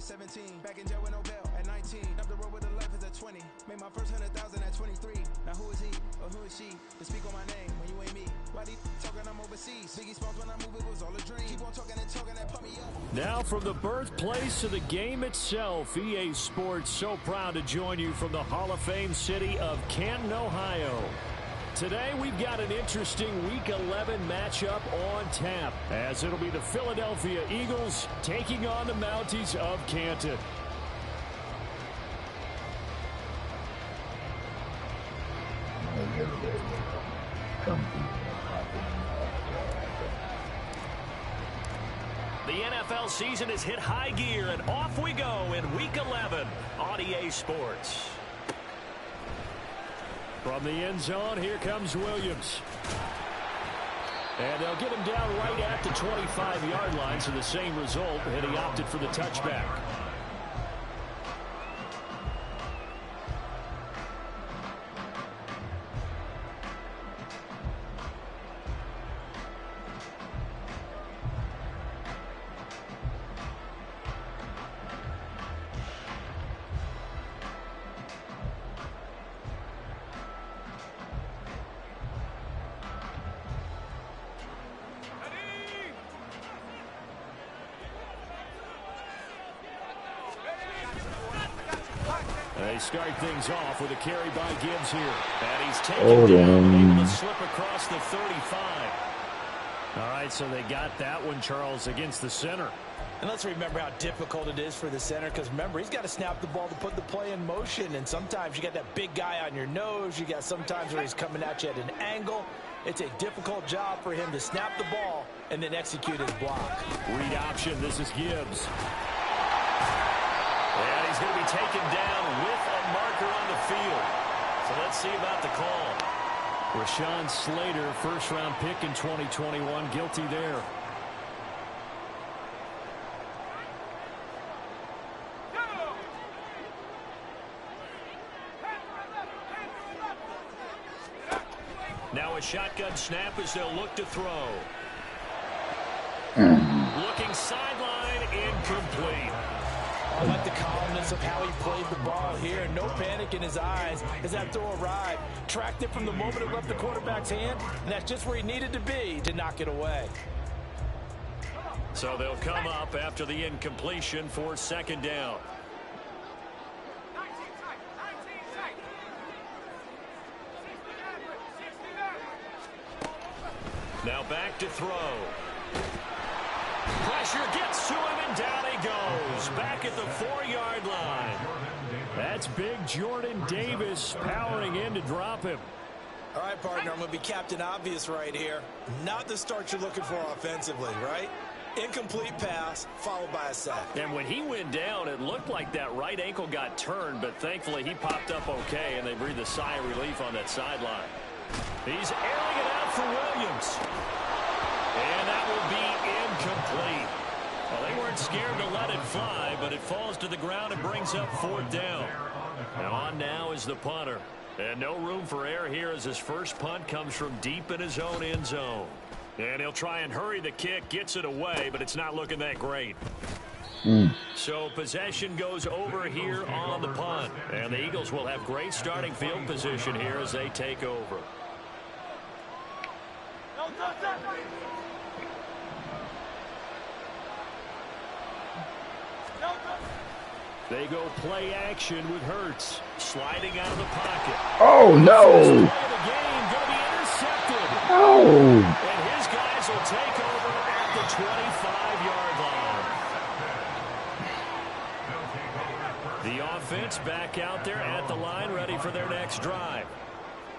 17. Back in jail with no bail at 19. Up the road with a life as a 20. Made my first 100,000 at 23. Now who is he or who is she to speak on my name when you ain't me? Why these talking I'm overseas? Biggie Smalls when I move it was all a dream. Keep on talking that pump me up. Now from the birthplace of the game itself, EA Sports so proud to join you from the Hall of Fame city of Canton, Ohio. Today we've got an interesting Week 11 matchup on tap, as it'll be the Philadelphia Eagles taking on the Mounties of Canton. The NFL season has hit high gear, and off we go in Week 11 on EA Sports. From the end zone, here comes Williams. And they'll get him down right at the 25-yard line, so the same result, and he opted for the touchback. They start things off with a carry by Gibbs here. And he's taken down and able to slip across the 35. All right, so they got that one, Charles, against the center. And let's remember how difficult it is for the center, because remember, he's got to snap the ball to put the play in motion. And sometimes you got that big guy on your nose. You got sometimes where he's coming at you at an angle. It's a difficult job for him to snap the ball and then execute his block. Read option. This is Gibbs. And he's going to be taken down with a marker on the field. So let's see about the call. Rashawn Slater, first-round pick in 2021, guilty there. Now a shotgun snap as they'll look to throw. Looking sideline, incomplete. I like the calmness of how he played the ball here. No panic in his eyes as that throw arrived. Tracked it from the moment it left the quarterback's hand, and that's just where he needed to be to knock it away. So they'll come up after the incompletion for second down. Now back to throw. Pressure gets to him, and down he goes. Back at the 4-yard line. That's big Jordan Davis powering in to drop him. All right, partner, I'm going to be Captain Obvious right here. Not the start you're looking for offensively, right? Incomplete pass, followed by a sack. And when he went down, it looked like that right ankle got turned, but thankfully he popped up okay, and they breathed a sigh of relief on that sideline. He's airing it out for Williams. And that will be incomplete. Well, they weren't scared to let it fly, but it falls to the ground and brings up fourth down. And on now is the punter. And no room for error here as his first punt comes from deep in his own end zone. And he'll try and hurry the kick, gets it away, but it's not looking that great. So possession goes over here on the punt. And the Eagles will have great starting field position here as they take over. They go play action with Hurts sliding out of the pocket. Oh no! First play of the game going to be intercepted. Oh! And his guys will take over at the 25-yard line. The offense back out there at the line, ready for their next drive.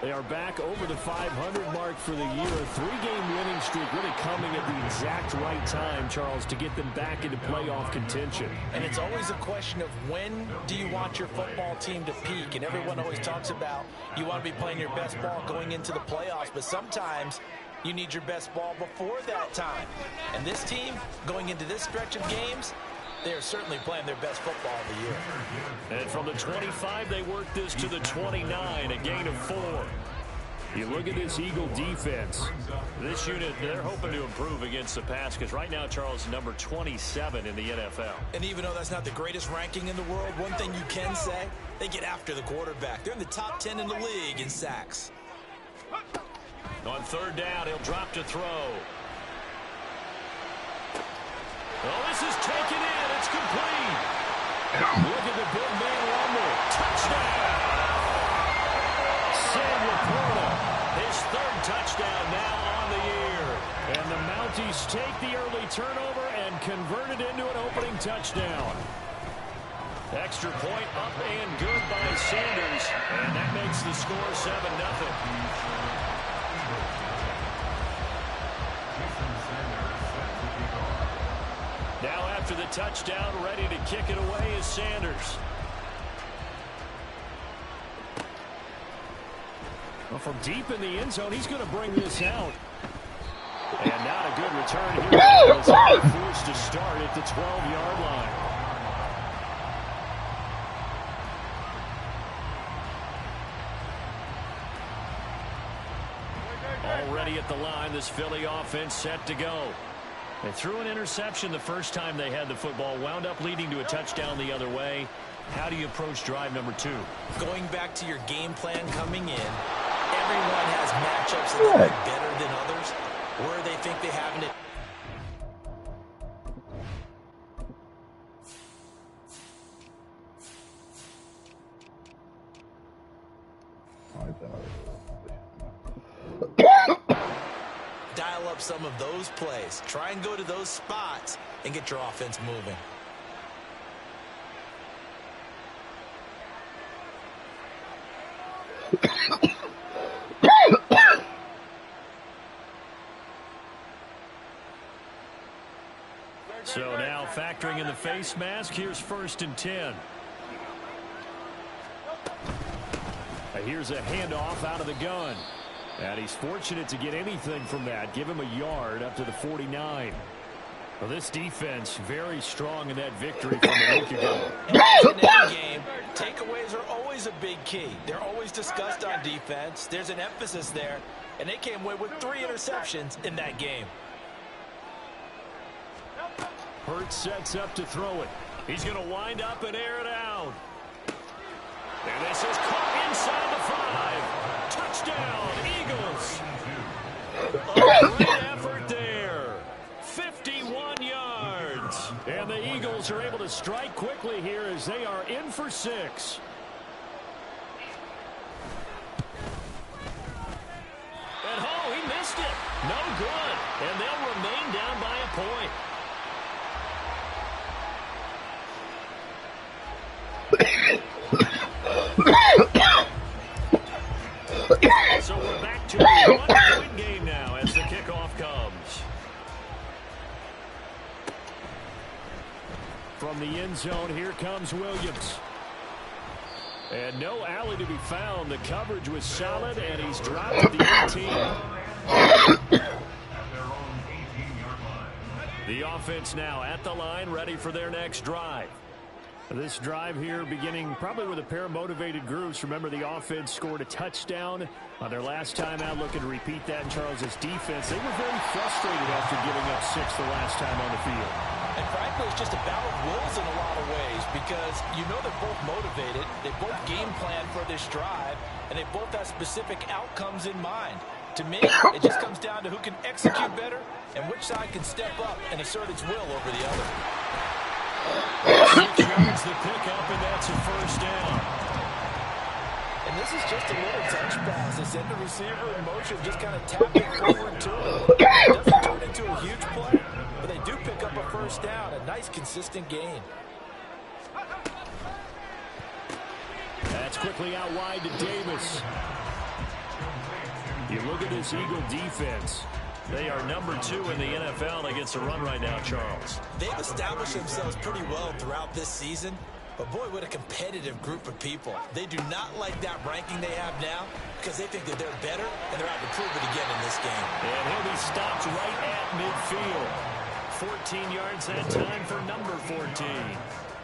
They are back over the 500 mark for the year. A 3-game winning streak really coming at the exact right time, Charles, to get them back into playoff contention. And it's always a question of when do you want your football team to peak? And everyone always talks about you want to be playing your best ball going into the playoffs, but sometimes you need your best ball before that time. And this team, going into this stretch of games, they are certainly playing their best football of the year. And from the 25, they work this to the 29, a gain of 4. You look at this Eagle defense. This unit, they're hoping to improve against the pass because right now, Charles, number 27 in the NFL. And even though that's not the greatest ranking in the world, one thing you can say, they get after the quarterback. They're in the top 10 in the league in sacks. On third down, he'll drop to throw. Oh, this is taken in. It's complete. Look at the big man rumble. Touchdown. Sam Laporta, his third touchdown now on the year. And the Mounties take the early turnover and convert it into an opening touchdown. Extra point up and good by Sanders. And that makes the score 7-0. Now after the touchdown, ready to kick it away is Sanders. Well, from deep in the end zone, he's going to bring this out. And not a good return here. He's forced to start at the 12-yard line. Already at the line, this Philly offense set to go. They threw an interception the first time they had the football, wound up leading to a touchdown the other way. How do you approach drive number 2? Going back to your game plan coming in, everyone has matchups that are better than others, where they think they have it. Dial up some of those plays. Try and go to those spots and get your offense moving. So now factoring in the face mask, here's 1st and 10. Here's a handoff out of the gun. And he's fortunate to get anything from that. Give him a yard up to the 49. Well, this defense very strong in that victory from a week ago. In any game, takeaways are always a big key. They're always discussed on defense. There's an emphasis there, and they came away with 3 interceptions in that game. Hurts sets up to throw it. He's going to wind up and air it out. And this is caught inside the 5. Touchdown, Eagles. A great effort there. 51 yards. And the Eagles are able to strike quickly here as they are in for 6. And oh, he missed it. No good. And they'll remain down by a point. So we're back to a 1-point game now as the kickoff comes. From the end zone, here comes Williams. And no alley to be found. The coverage was solid, and he's dropped at the 18. The offense now at the line, ready for their next drive. This drive here beginning probably with a pair of motivated groups. Remember, the offense scored a touchdown on their last time out. Looking to repeat that in Charles's defense. They were very frustrated after giving up 6 the last time on the field. And frankly, it's just a battle of wills in a lot of ways because you know they're both motivated. They both game plan for this drive, and they both have specific outcomes in mind. To me, it just comes down to who can execute better and which side can step up and assert its will over the other. 6 yards the pickup, and that's a 1st down. And this is just a little touch pass. They send the receiver in motion, just kind of tap it forward to him. It doesn't turn into a huge play, but they do pick up a 1st down. A nice, consistent gain. That's quickly out wide to Davis. You look at this Eagle defense. They are number 2 in the NFL against the run right now, Charles. They've established themselves pretty well throughout this season. But, boy, what a competitive group of people. They do not like that ranking they have now because they think that they're better, and they're out to prove it again in this game. And he'll be stopped right at midfield. 14 yards that time for number 14.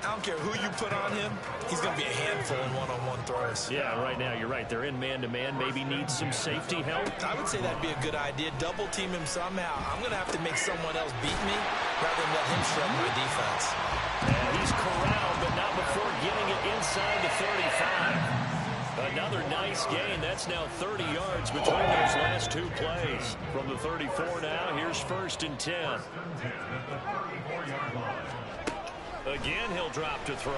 I don't care who you put on him, he's going to be a handful in one-on-one throws. Yeah, right now you're right. They're in man-to-man. Maybe needs some safety help. I would say that'd be a good idea. Double team him somehow. I'm going to have to make someone else beat me rather than let him shred my defense. And he's corralled, but not before getting it inside the 35. Another nice gain. That's now 30 yards between those last two plays. From the 34 now, here's 1st and 10. Again, he'll drop to throw.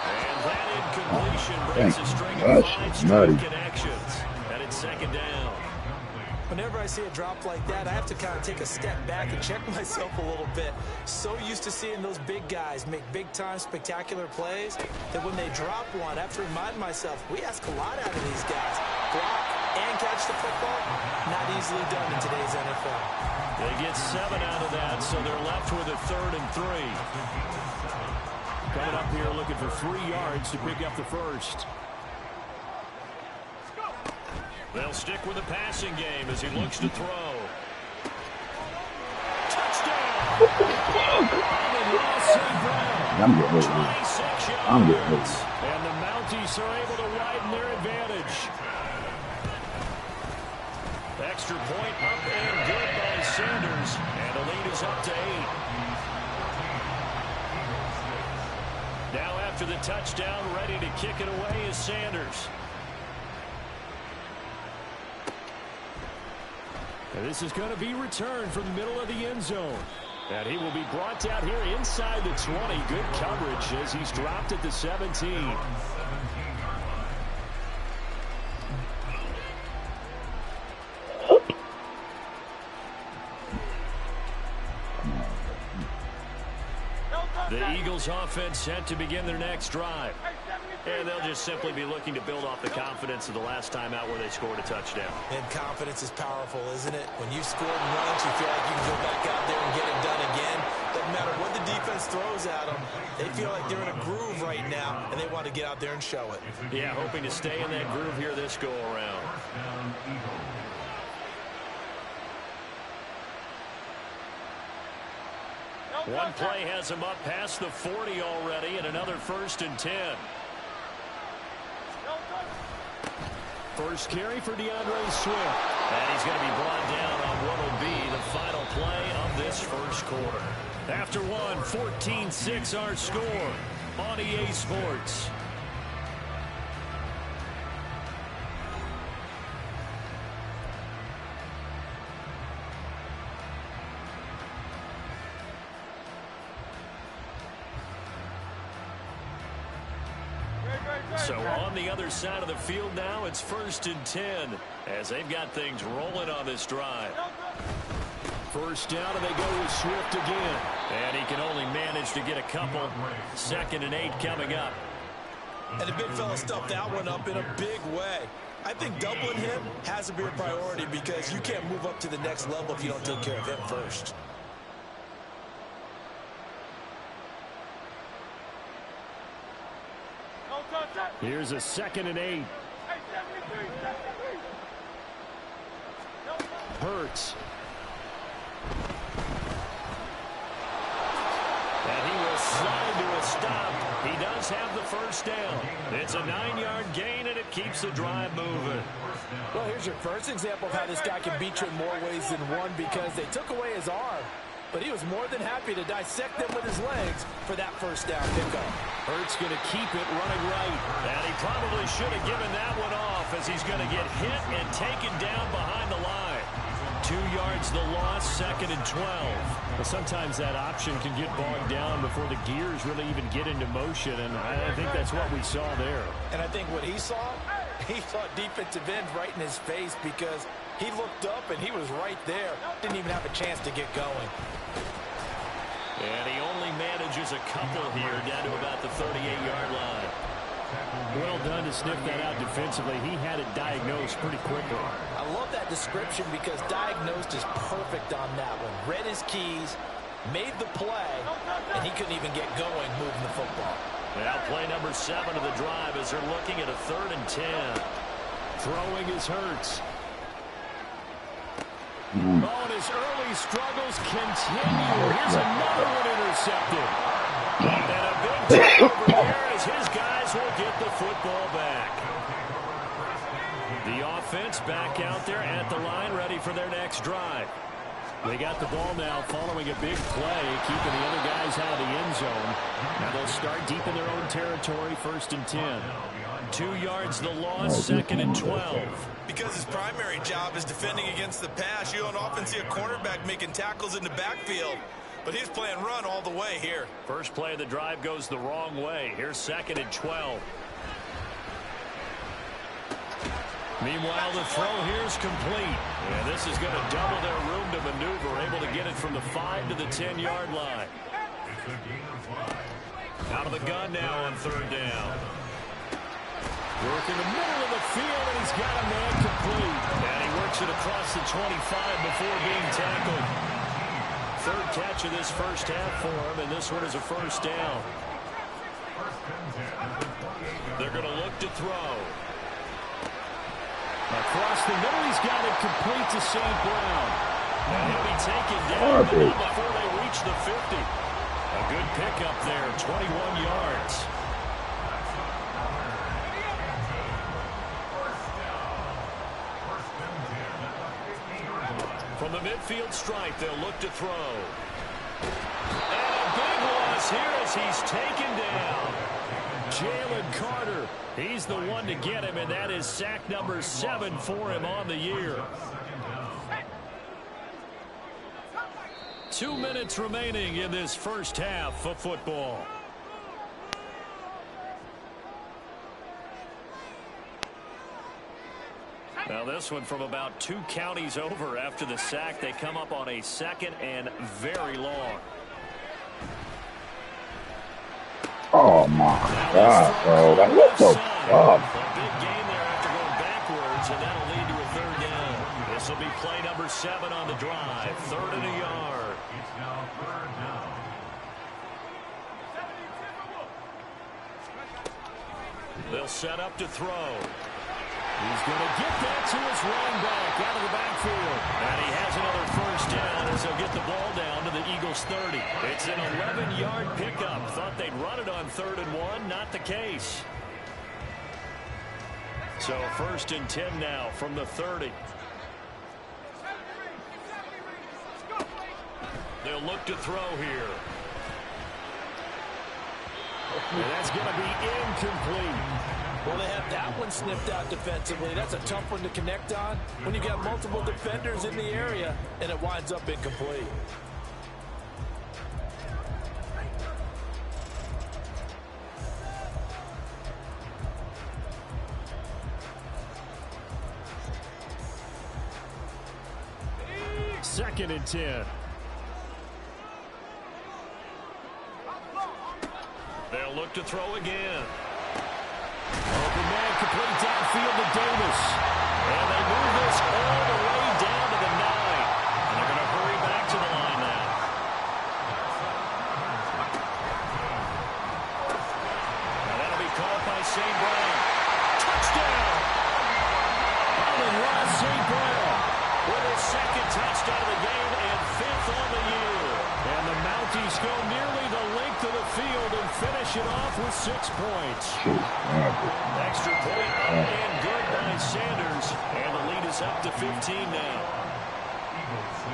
And that incompletion breaks a string of 5 straight connections. And it's 2nd down. Whenever I see a drop like that, I have to kind of take a step back and check myself a little bit. So used to seeing those big guys make big-time spectacular plays that when they drop one, I have to remind myself, we ask a lot out of these guys. Block and catch the football, not easily done in today's NFL. They get 7 out of that, so they're left with a 3rd and 3. Coming up here looking for 3 yards to pick up the first. They'll stick with the passing game as he looks to throw. Touchdown! I'm getting hurt. 26 yards. I'm getting hurt. And the Mounties are able to widen their advantage. Extra point up and good by Sanders. And the lead is up to 8. Now after the touchdown, ready to kick it away is Sanders. And this is going to be returned from the middle of the end zone. And he will be brought down here inside the 20. Good coverage as he's dropped at the 17. The Eagles offense set to begin their next drive. And they'll just simply be looking to build off the confidence of the last time out where they scored a touchdown. And confidence is powerful, isn't it? When you've scored once, you feel like you can go back out there and get it done again. Doesn't matter what the defense throws at them. They feel like they're in a groove right now, and they want to get out there and show it. Yeah, hoping to stay in that groove here this go-around. One play has him up past the 40 already, and another 1st and 10. First carry for DeAndre Swift. And he's going to be brought down on what will be the final play of this first quarter. After one, 14-6 our score on EA Sports. So on the other side of the field now, it's 1st and 10 as they've got things rolling on this drive. First down, and they go with Swift again. And he can only manage to get a couple. 2nd and 8 coming up. And the big fella stuffed that one up in a big way. I think doubling him has to be a priority because you can't move up to the next level if you don't take care of him first. Here's a 2nd and 8. Hurts. And he will slide to a stop. He does have the first down. It's a 9-yard gain, and it keeps the drive moving. Well, here's your first example of how this guy can beat you in more ways than one because they took away his arm. But he was more than happy to dissect them with his legs for that first down pickup. Hurts going to keep it running right. And he probably should have given that one off as he's going to get hit and taken down behind the line. 2 yards the loss, 2nd and 12. Well, sometimes that option can get bogged down before the gears really even get into motion, and I think that's what we saw there. And I think what he saw defensive end right in his face because he looked up and he was right there. Didn't even have a chance to get going. And he only manages a couple here down to about the 38-yard line. Well done to sniff that out defensively. He had it diagnosed pretty quickly. I love that description because diagnosed is perfect on that one. Read his keys, made the play, and he couldn't even get going moving the football. Now play number 7 of the drive as they're looking at a 3rd and 10. Throwing is Hurts. Oh, and his early struggles continue. Here's another one intercepted. And a big turnover here as his guys will get the football back. The offense back out there at the line, ready for their next drive. They got the ball now following a big play, keeping the other guys out of the end zone. Now they'll start deep in their own territory, 1st and 10. 2 yards the loss, 2nd and 12. Because his primary job is defending against the pass, you don't often see a cornerback making tackles in the backfield. But he's playing run all the way here. First play of the drive goes the wrong way. Here's 2nd and 12. Meanwhile, the throw here is complete. And this is going to double their room to maneuver, able to get it from the 5 to the 10-yard line. Out of the gun now on 3rd down. Work in the middle of the field, and he's got a man complete. And he works it across the 25 before being tackled. 3rd catch of this first half for him, and this one is a 1st down. They're going to look to throw. Across the middle, he's got it complete to St. Brown. And he'll be taken down before they reach the 50. A good pickup there, 21 yards. From the midfield stripe, they'll look to throw. And a big loss here as he's taken down. Jalen Carter, he's the one to get him, and that is sack number 7 for him on the year. 2 minutes remaining in this first half of football. Now this one from about 2 counties over after the sack. They come up on a 2nd and very long. Oh my God, bro. That was so tough. A big gain there after going backwards, and that'll lead to a 3rd down. This will be play number 7 on the drive. 3rd and a yard. They'll set up to throw. He's going to get that to his running back out of the backfield. And he has another 1st down as he'll get the ball down to the Eagles' 30. It's an 11-yard pickup. Thought they'd run it on 3rd and 1. Not the case. So 1st and 10 now from the 30. They'll look to throw here. And that's going to be incomplete. Well, they have that one snipped out defensively. That's a tough one to connect on when you got multiple defenders in the area, and it winds up incomplete. Second and 10. They'll look to throw again. Open man complete downfield to Davis. And they move this all the way down to the 9. And they're going to hurry back to the line now. Now that'll be called by St. Brown. Touchdown! Allen Ross St. Brown with his 2nd touchdown of the game and 5th on the year. And the Mounties go nearly the length of the field and finish it off with 6 points. Extra point up and good by Sanders. And the lead is up to 15 now.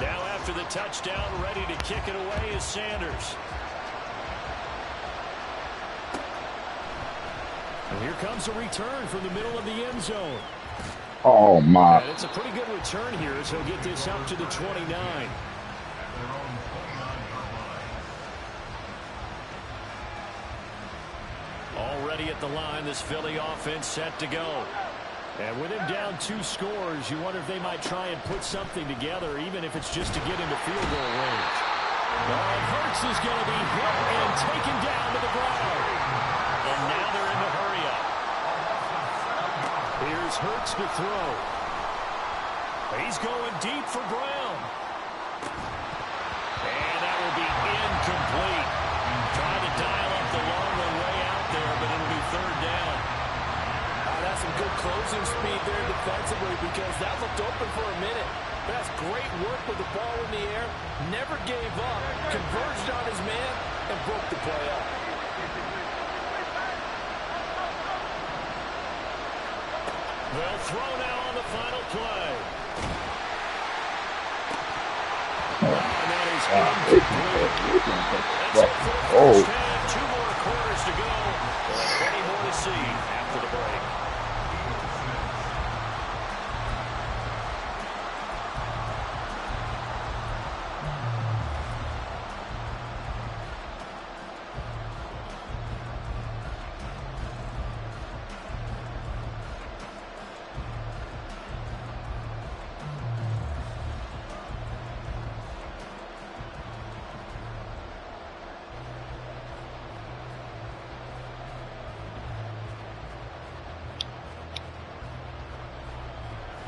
Now after the touchdown, ready to kick it away is Sanders. And here comes a return from the middle of the end zone. Oh my. And it's a pretty good return here as he'll get this up to the 29. Already at the line, this Philly offense set to go. And with him down 2 scores, you wonder if they might try and put something together, even if it's just to get into field goal range. And Hurts is going to be hit and taken down to the ground. And now they're in the hurry up. Here's Hurts to throw. He's going deep for Brown. And that will be incomplete. Trying to dial up the long one way out there, but it'll be 3rd down. That's some good closing speed there defensively because that looked open for a minute. That's great work with the ball in the air. Never gave up. Converged on his man and broke the play up. They'll throw now on the final play. And that is incomplete. That's it for the first half. 2 more quarters to go. And plenty more to see after the break.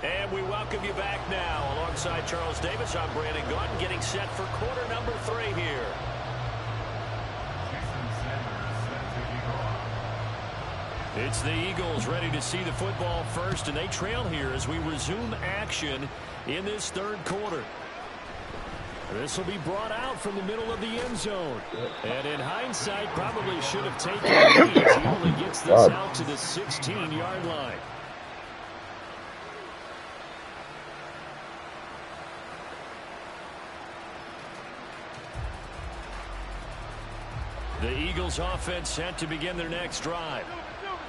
And we welcome you back now. Alongside Charles Davis, I'm Brandon Gaudin, getting set for quarter number 3 here. It's the Eagles ready to see the football first, and they trail here as we resume action in this third quarter. This will be brought out from the middle of the end zone. And in hindsight, probably should have taken the lead. He only gets this out to the 16-yard line. The Eagles offense set to begin their next drive.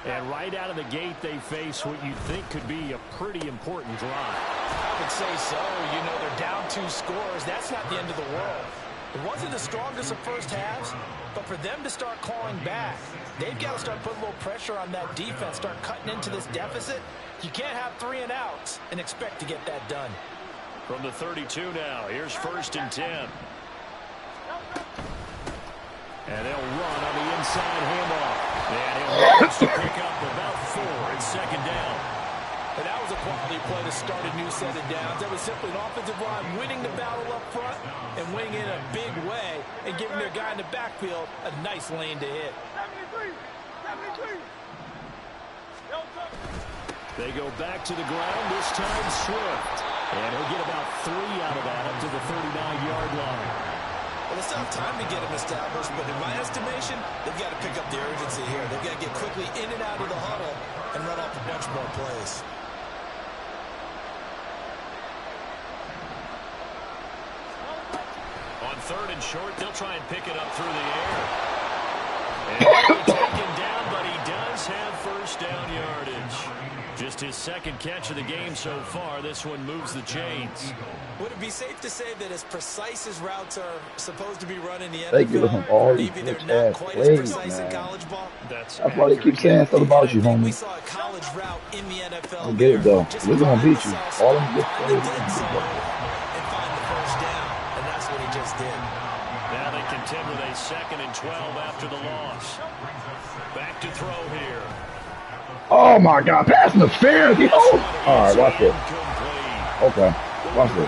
And right out of the gate, they face what you think could be a pretty important drive. I would say so. You know, they're down 2 scores. That's not the end of the world. It wasn't the strongest of first halves, but for them to start clawing back, they've got to start putting a little pressure on that defense, start cutting into this deficit. You can't have 3 and outs and expect to get that done. From the 32 now, here's 1st and 10. And they'll run on the inside handoff. And he'll manage to pick up about 4 and 2nd down. And that was a quality play to start a new set of downs. That was simply an offensive line winning the battle up front and winning in a big way and giving their guy in the backfield a nice lane to hit. They go back to the ground, this time Swift. And he'll get about 3 out of that up to the 39-yard line. Well, it's not time to get him established, but in my estimation, they've got to pick up the urgency here. They've got to get quickly in and out of the huddle and run off a bunch more plays. On 3rd and short, they'll try and pick it up through the air. And he'll be taken down, but he does have 1st down yardage. Just his 2nd catch of the game so far. This one moves the chains. Would it be safe to say that as precise as routes are supposed to be run in the NFL, They give him all these maybe they're bitch not ass quite plays, as precise in man. college ball? That's why they keep saying stuff about you, We homie. saw a college route in the NFL. I get it, though. Just We're going to find beat the you. soft All them spot, good find plays. the dead zone, and find the 1st down. And that's what he just did. Now they contend with a 2nd and 12 after the loss. Back to throw here. Oh, my God. Pass interference. All right, watch this. Okay. Watch this.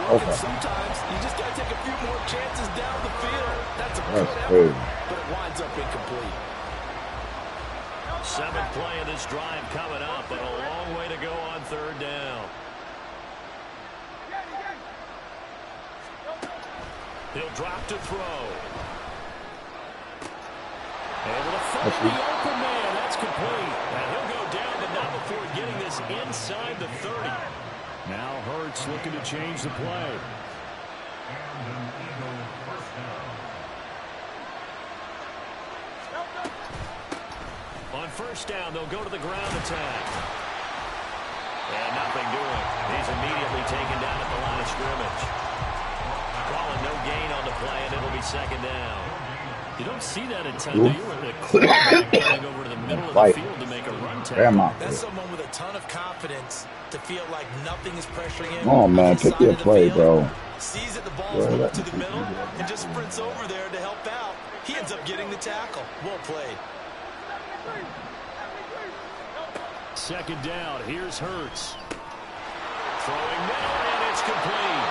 Okay. Sometimes you just got to take a few more chances down the field. That's a good crazy. effort, but it winds up incomplete. 7th play of this drive coming up, but a long way to go on 3rd down. He'll drop to throw. Able to find the open man. That's complete. And he'll go down, but not before getting this inside the 30. Now Hurts looking to change the play. On 1st down, they'll go to the ground attack. And nothing doing. He's immediately taken down at the line of scrimmage. Calling no gain on the play, and it'll be 2nd down. You don't see that in time, do you? The quarterback going over to the middle of the field to make a run tackle. That's someone with a ton of confidence to feel like nothing is pressuring him. Oh, man, pick your play, bro. Sees that the ball's moved to the middle and just sprints over there to help out. He ends up getting the tackle. Well played. 2nd down. Here's Hurts. Throwing now, and it's complete.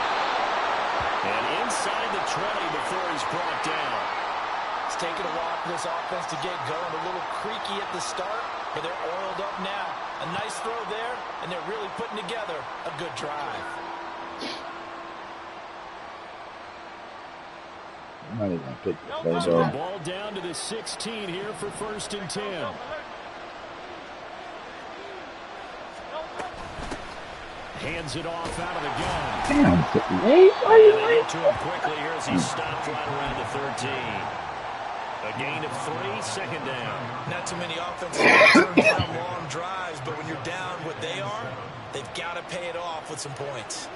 And inside the 20 before he's brought down. It's taken a while for this offense to get going. A little creaky at the start, but they're oiled up now. A nice throw there, and they're really putting together a good drive. I'm not even going to pick this. So the ball down to the 16 here for 1st and 10. Hands it off out of the gun. Damn, 58? Why And they get to him quickly here as he stopped right around the 13. A gain of 3, 2nd down. Not too many offenses turn down long drives, but when you're down what they are, they've got to pay it off with some points.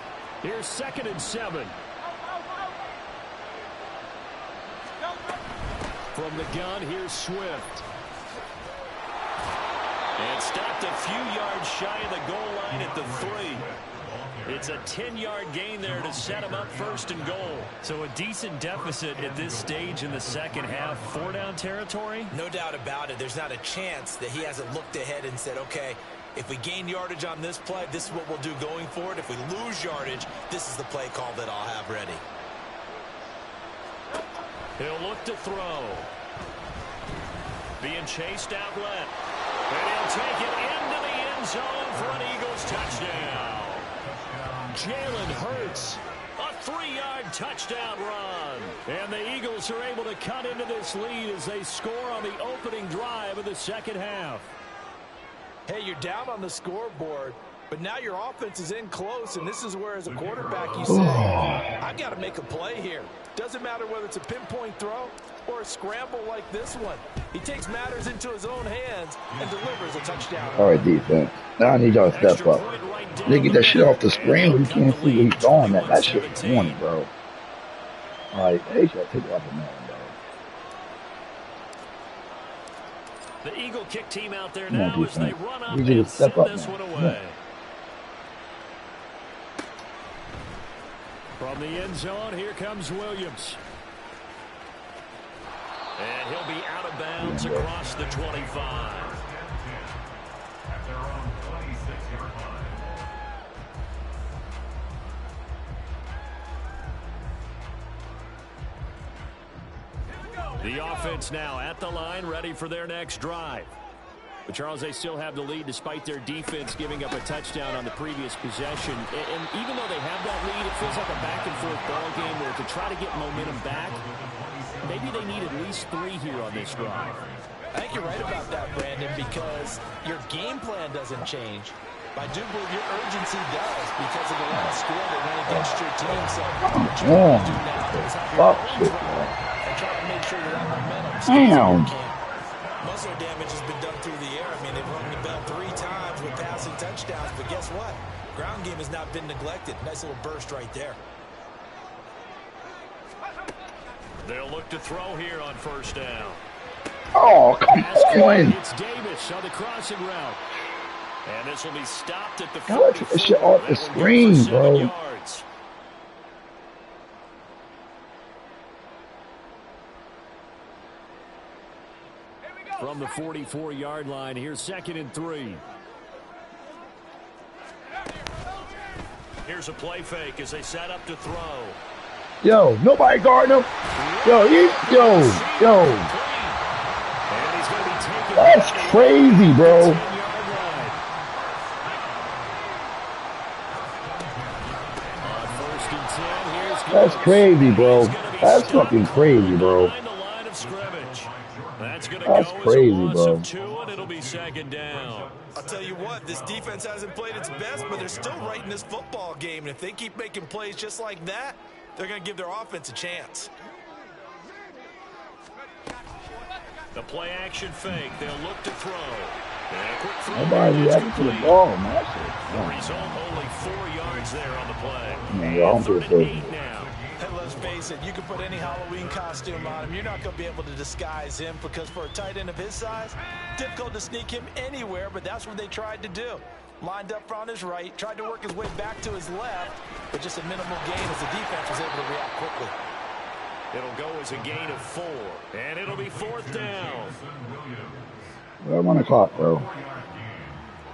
Here's 2nd and 7. From the gun, here's Swift. And stopped a few yards shy of the goal line at the 3. It's a 10-yard gain there to set him up 1st and goal. So a decent deficit at this stage in the second half. 4-down territory? No doubt about it. There's not a chance that he hasn't looked ahead and said, okay, if we gain yardage on this play, this is what we'll do going forward. If we lose yardage, this is the play call that I'll have ready. He'll look to throw. Being chased out left. And he'll take it into the end zone for an Eagles touchdown. Jalen Hurts, a 3-yard touchdown run. And the Eagles are able to cut into this lead as they score on the opening drive of the second half. Hey, you're down on the scoreboard, but now your offense is in close, and this is where, as a quarterback, you say, I've got to make a play here. Doesn't matter whether it's a pinpoint throw or a scramble like this one. He takes matters into his own hands and delivers a touchdown. All right, defense. Now I need y'all to step up. They get that shit off the screen. You can't see where he's going. That shit's corny, bro. Like, they should take it off the man, bro. The Eagle kick team out there now as they run up You need and to step send up, this man. one away. From the end zone, here comes Williams. And he'll be out of bounds across the 25. The offense now at the line, ready for their next drive. But, Charles, they still have the lead despite their defense giving up a touchdown on the previous possession. And even though they have that lead, it feels like a back-and-forth ball game where to try to get momentum back, maybe they need at least 3 here on this drive. I think you're right about that, Brandon, because your game plan doesn't change. I do believe your urgency does because of the last score that went against your team. So what you want to do now is have your own drive and try to make sure that momentum stays in your camp. Muscle damage has been done through the air. I mean, they've rung the bell 3 times with passing touchdowns, but guess what? Ground game has not been neglected. Nice little burst right there. They'll look to throw here on 1st down. Oh, come on. It's Davis on the crossing route. And this will be stopped at the 44. God, take this shit off the screen, bro. Yards. From the 44-yard line, here's 2nd and 3. Here's a play fake as they set up to throw. Yo, nobody guarding him. Yo. That's crazy, bro. That's crazy, bro. That's fucking crazy, bro. That's crazy, bro. And it'll be 2nd down. I'll tell you what, this defense hasn't played its best, but they're still right in this football game. And if they keep making plays just like that, they're going to give their offense a chance. The play action fake. They'll look to throw. Nobody reacting to the ball, man. The result, only 4 yards there on the play. Yeah, I'm pretty sure. And let's face it, you can put any Halloween costume on him. You're not going to be able to disguise him because for a tight end of his size, difficult to sneak him anywhere, but that's what they tried to do. Lined up on his right, tried to work his way back to his left, but just a minimal gain as the defense was able to react quickly. It'll go as a gain of 4, and it'll be 4th down. Well, 1 o'clock, bro.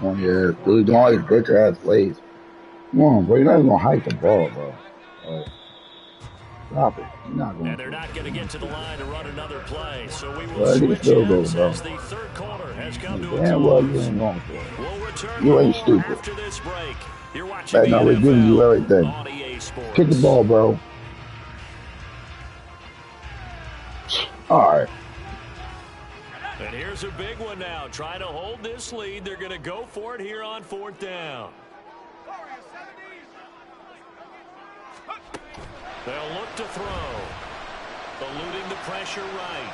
Oh, yeah. Really doing all these bitch-ass plays. Come on, bro. You're not even going to hike the ball, bro. All right. Stop it. You're not going And they're not going to get to the line to run another play. So we will well, switch still go, ends bro. as the third quarter has come to a Damn well you close. ain't going for it. We'll return You ain't stupid. after this break. You're watching Right now, we're the giving you NFL everything. on EA Sports. Kick the ball, bro. All right. And here's a big one now. Trying to hold this lead. They're going to go for it here on fourth down. They'll look to throw. Eluding the pressure right.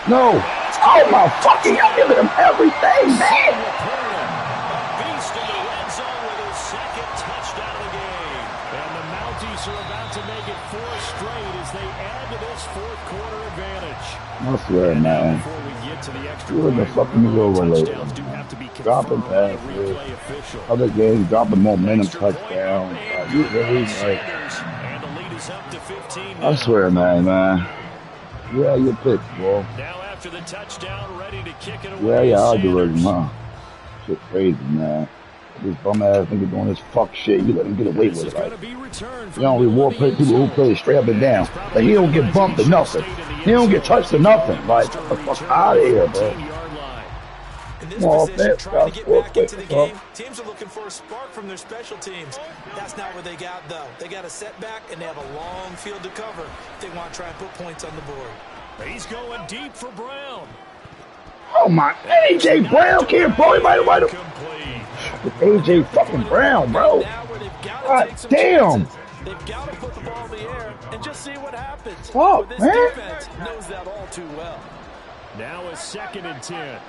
No. Oh, my fucking, I'm giving him everything, man. A beast in the red zone with his second touchdown of the game. And the Mounties are about to make it 4 straight as they add to this fourth quarter advantage. I swear, man. Before we get to the extra You're in the fucking over later. Dropping passes. Other games, dropping momentum touchdowns. You really, like, I swear, man. Yeah, you pitch, bro. Now after the touchdown, ready to kick it away. Yeah, I'll do it, man. Shit crazy, man. This bum ass nigga doing this fuck shit. You let him get away with it. Like, you don't reward people who play straight up and down. Like, he don't get bumped or nothing. He don't get touched or nothing. Like, get the fuck out of here, bro. In this position, trying to get back into the game, teams are looking for a spark from their special teams. That's not what they got, though. They got a setback, and they have a long field to cover if they want to try and put points on the board. He's going deep for Brown. Oh, my. A.J. Brown can't throw him right away. A.J. fucking Brown, bro. God damn. They've got to put the ball in the air and just see what happens. Oh, this man. defense knows that all too well. Now a 2nd and 10.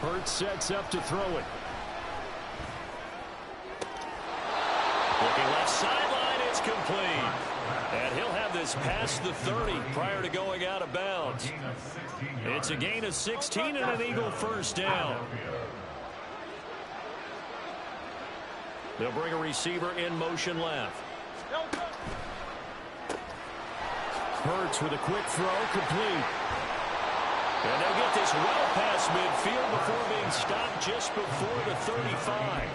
Hurts sets up to throw it. Looking left sideline, it's complete. And he'll have this past the 30 prior to going out of bounds. It's a gain of 16 and an Eagle first down. They'll bring a receiver in motion left. Hurts with a quick throw, complete. And they'll get this well past midfield before being stopped just before the 35.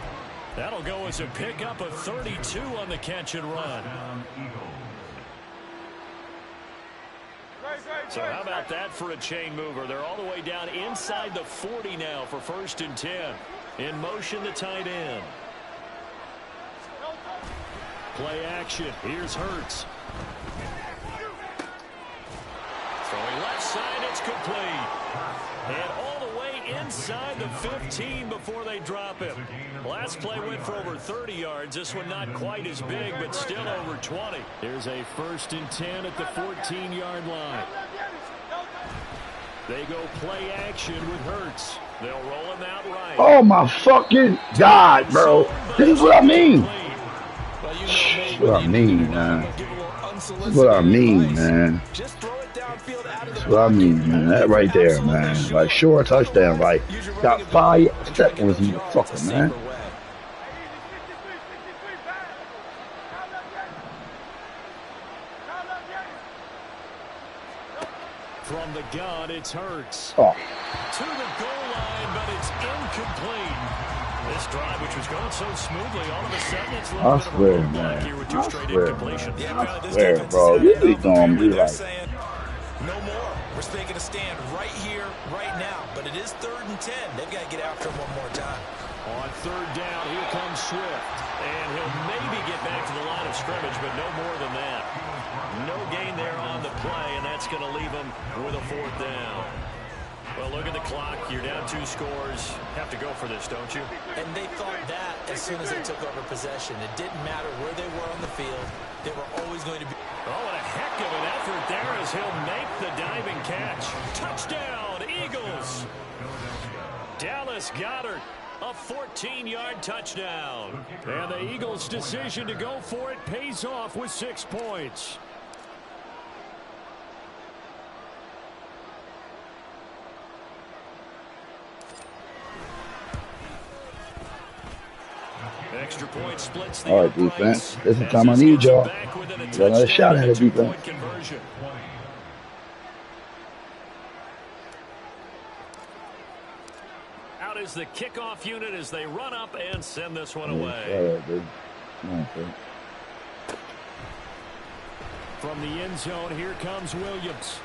That'll go as a pickup of 32 on the catch and run. So how about that for a chain mover? They're all the way down inside the 40 now for 1st and 10. In motion, the tight end. Play action. Here's Hurts. Throwing left side, it's complete. And all the way inside the 15 before they drop him. Last play went for over 30 yards. This one not quite as big, but still over 20. Here's a 1st and 10 at the 14-yard line. They go play action with Hurts. They'll roll him out right. Oh, my fucking God, bro. This is what I mean. This is what I mean, man. This is what I mean, man. That's what I mean, man. That right there, man. Like, sure touchdown. Like, got 5 seconds, motherfucker, man. From the gun, it's Hurts. Oh. To the goal line, but it's incomplete. This drive, which was going so smoothly, all of a sudden it's a little bit of a roadblock here with 2 straight incompletions. I swear, bro. You be doing me like... No more. We're making a stand right here, right now. But it is 3rd and 10. They've got to get after him one more time. On 3rd down, here comes Swift. And he'll maybe get back to the line of scrimmage, but no more than that. No gain there on the play, and that's going to leave him with a 4th down. Well, look at the clock. You're down 2 scores. Have to go for this, don't you? And they thought that as soon as they took over possession. It didn't matter where they were on the field. They were always going to be... Oh, and a heck of an effort there as he'll make the diving catch. Touchdown, Eagles. Dallas Goedert, a 14-yard touchdown. And the Eagles' decision to go for it pays off with 6 points. Extra point splits the all right, defense. This is the time I need y'all. Got another shot at it, defense. out is the kickoff unit as they run up and send this one away. From the end zone, here comes Williams.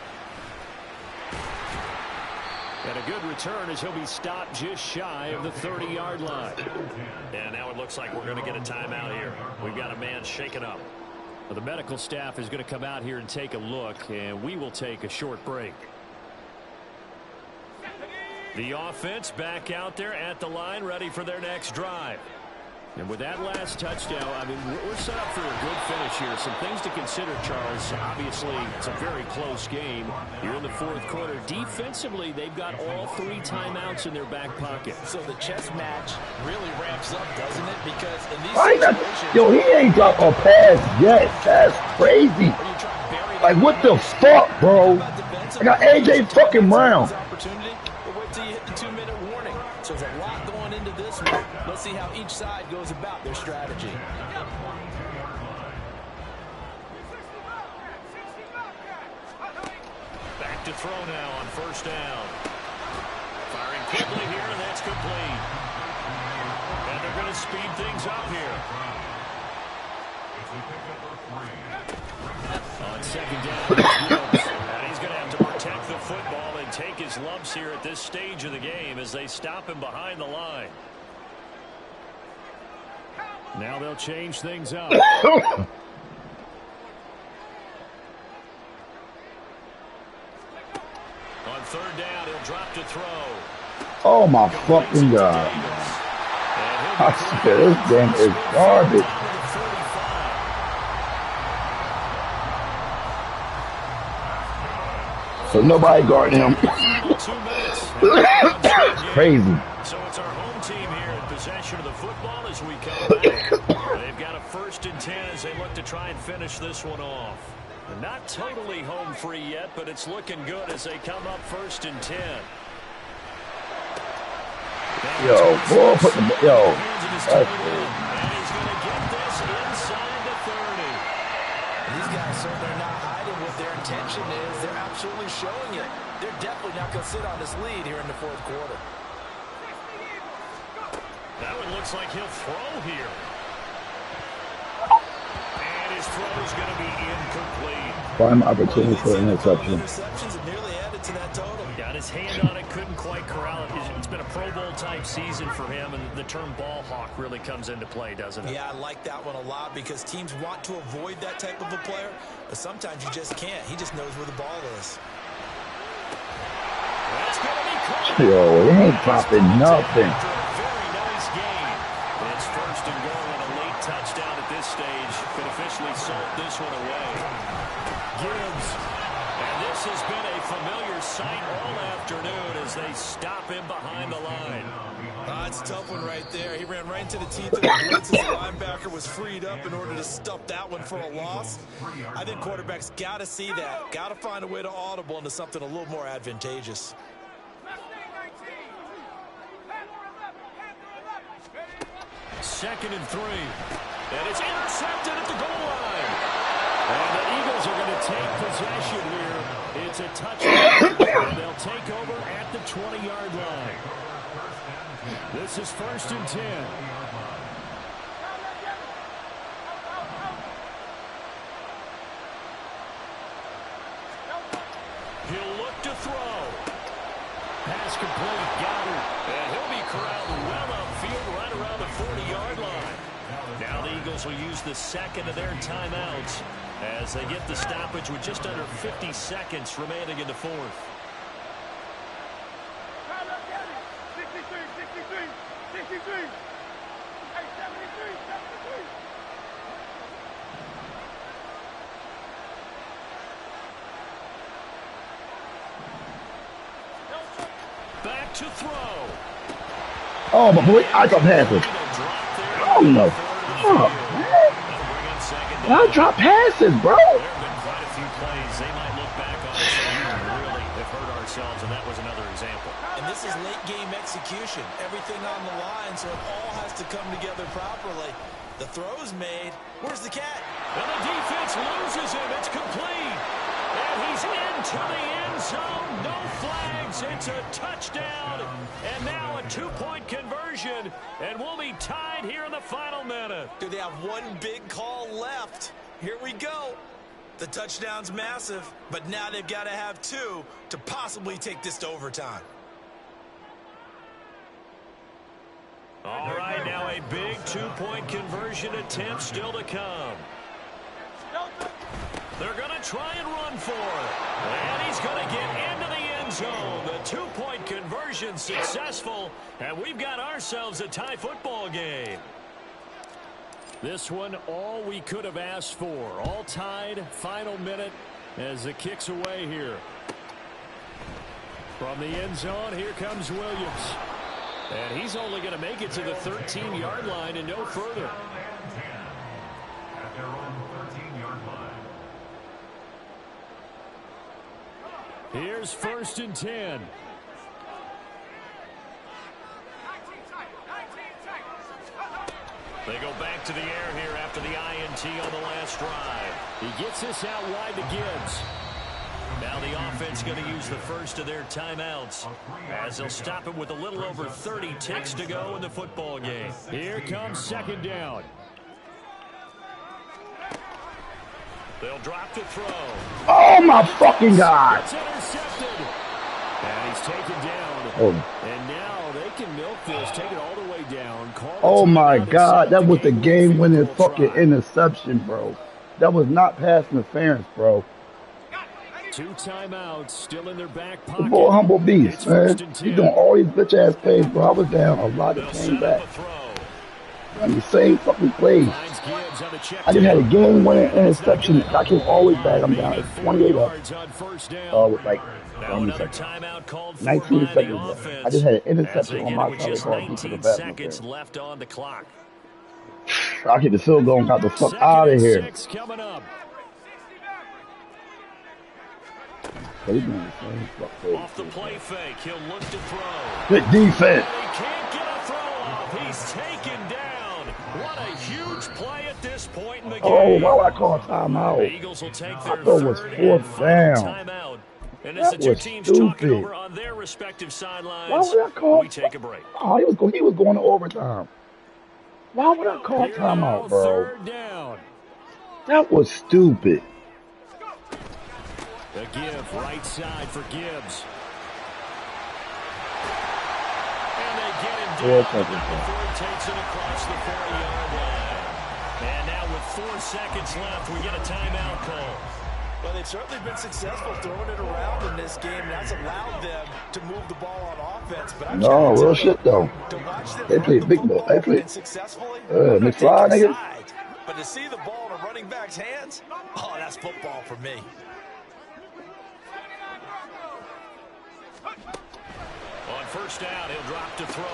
And a good return as he'll be stopped just shy of the 30-yard line. And now it looks like we're going to get a timeout here. We've got a man shaken up. Well, the medical staff is going to come out here and take a look, and we will take a short break. The offense back out there at the line, ready for their next drive. And with that last touchdown, I mean, we're set up for a good finish here. Some things to consider, Charles. Obviously, it's a very close game. You're in the fourth quarter. Defensively, they've got all 3 timeouts in their back pocket. So the chess match really ramps up, doesn't it? Because in these situations... Yo, he ain't dropped a pass yet. That's crazy. Like, what the fuck, bro? I got AJ fucking Brown. Wait till you hit the 2-minute warning. So there's a lot going into this one. Let's see how each side goes about their strategy. Back to throw now on first down. Firing quickly here, and that's complete. And they're going to speed things up here. On second down, and he's going to have to protect the football and take his lumps here at this stage of the game as they stop him behind the line. Now they'll change things up. On third down, he'll drop to throw. Oh my fucking God. I swear, this game is garbage. So nobody guarding him. Crazy. So it's our home team here in possession of the football as we come back. They've got a 1st and 10 as they look to try and finish this one off. Not totally home free yet, but it's looking good as they come up 1st and 10. Yo, boy, put the yo. And he's going to get this inside the 30. These guys certainly are not hiding what their intention is. They're absolutely showing it. They're definitely not going to sit on this lead here in the fourth quarter. That one looks like he'll throw here. And his throw is going to be incomplete. Prime opportunity for an interception. Interceptions have nearly added to that total. Got his hand on it, couldn't quite corral it. It's been a Pro Bowl type season for him, and the term ball hawk really comes into play, doesn't it? Yeah, I like that one a lot because teams want to avoid that type of a player, but sometimes you just can't. He just knows where the ball is. That's going to be caught. Yo, he ain't dropping nothing. Very nice game. It's 1st and goal and a late touchdown at this stage could officially salt this one away. Gibbs. And this has been a familiar sight all afternoon as they stop him behind the line. It's a tough one right there. He ran right into the teeth of the blitz as the linebacker was freed up in order to stop that one for a loss. I think quarterbacks got to see that. Got to find a way to audible into something a little more advantageous. Second and 3. And it's intercepted at the goal line. And the Eagles are going to take possession here. It's a touchdown. And they'll take over at the 20-yard line. This is 1st and 10. He'll look to throw. Pass complete. Got it. And he'll be corralled well upfield right around the 40-yard line. Now the Eagles will use the second of their timeouts as they get the stoppage with just under 50 seconds remaining in the fourth. Back to throw. Oh, my boy, I dropped passes. Oh, no. Oh, man. I dropped passes, bro. There have been quite a few plays they might look back on and say, we really have hurt ourselves, and that was another example. And this is late game execution. Everything on the line, so it all has to come together properly. The throw's made. Where's the cat? And the defense loses him. It's complete. And he's into the end zone. No flags. It's a touchdown. And now a 2-point conversion, and we'll be tied here in the final minute. Do they have one big call left? Here we go. The touchdown's massive, but now they've got to have 2 to possibly take this to overtime. All right, now a big 2-point conversion attempt still to come. They're going to try and run for it. And he's going to get into the end zone. The 2-point conversion successful, and we've got ourselves a tie football game. This one, all we could have asked for. All tied, final minute as it kicks away here. From the end zone, here comes Williams. And he's only going to make it to the 13-yard line and no further. Here's 1st and 10. They go back to the air here after the INT on the last drive. He gets this out wide to Gibbs. Now the offense going to use the first of their timeouts as they'll stop it with a little over 30 ticks to go in the football game. Here comes 2nd down. They'll drop to throw. Oh, my fucking God. It's intercepted. And he's taken down. Oh. And now they can milk this, take it all the way down. Oh, my God. That was the game-winning fucking interception, bro. That was not pass interference, bro. 2 timeouts still in their back pocket. The boy humble beast, man. He's doing all these bitch-ass plays, bro. I was down a lot of came back. On the same fucking plays. I just had a game-winning interception. I came all the way back. I'm down at 28 up. With like 19 seconds left. I just had an interception on my side. 19 seconds left on the clock. I get the field goal and got the fuck out of here. Off the play fake, he'll look to throw. Good defense. He can't get a throw off. He's taken down. What a huge play at this point in the game. Oh, why would I call a timeout? The Eagles will take their thought it was third 4th down. timeout. And as That the 2 was teams talking stupid. over on their respective sidelines, Why would I call? we take a break. Oh, he was going to overtime. Why would I call timeout, bro? 3rd down. That was stupid. The give, right side for Gibbs. And they get him down before he takes it across the 40-yard line. And now with 4 seconds left, we get a timeout call. Well, they've certainly been successful throwing it around in this game. That's allowed them to move the ball on offense. But I'm No, real shit, though. They played big ball. They played McFly, nigga. But to see the ball in a running back's hands, oh, that's football for me. On 1st down, he'll drop to throw.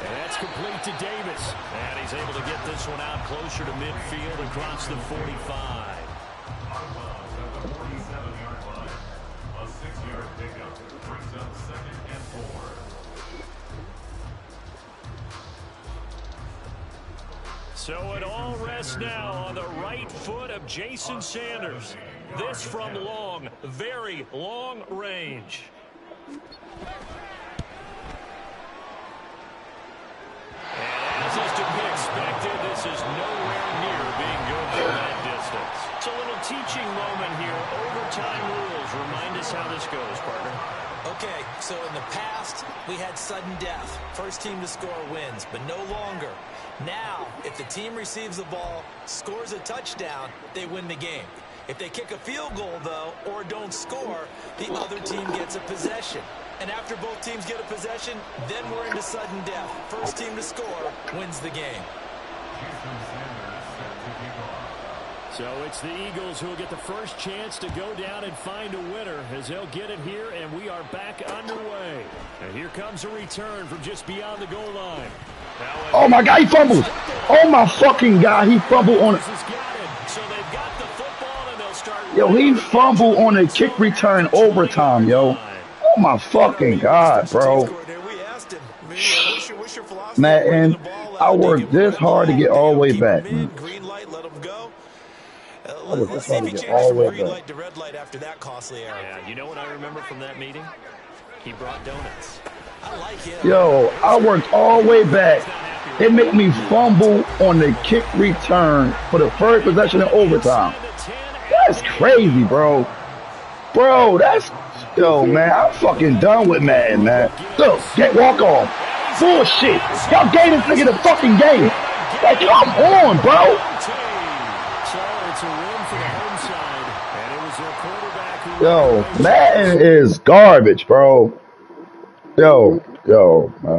And that's complete to Davis. And he's able to get this one out closer to midfield across the 45. A 6-yard pickup brings up 2nd and 4. So it all rests now on the right foot of Jason Sanders. This from long, very long range. And as is to be expected, this is nowhere near being good from that distance. It's a little teaching moment here. Overtime rules. Remind us how this goes, partner. Okay, so in the past, we had sudden death. First team to score wins, but no longer. Now, if the team receives the ball, scores a touchdown, they win the game. If they kick a field goal, though, or don't score, the other team gets a possession. And after both teams get a possession, then we're into sudden death. First team to score wins the game. So it's the Eagles who will get the first chance to go down and find a winner as they'll get it here, and we are back underway. And here comes a return from just beyond the goal line. Oh, my God, he fumbled. Oh, my fucking God, he fumbled on it. So they've got the football, and they'll start. Yo, he fumbled on a kick return overtime, yo. Oh, my fucking God, bro. Madden, I worked this hard to get all the way back. Green light, let him go. Let's see if he changes from green light to red light after that costly error. Yeah, you know what I remember from that meeting? He brought donuts. Yo, I worked all the way back. It made me fumble on the kick return for the first possession in overtime. That's crazy, bro. Bro, that's... Yo, man, I'm fucking done with Madden, man. Look, get walk on. Bullshit. Y'all gave this nigga the fucking game. Like, come on, bro. Yo, Madden is garbage, bro. Yo, man.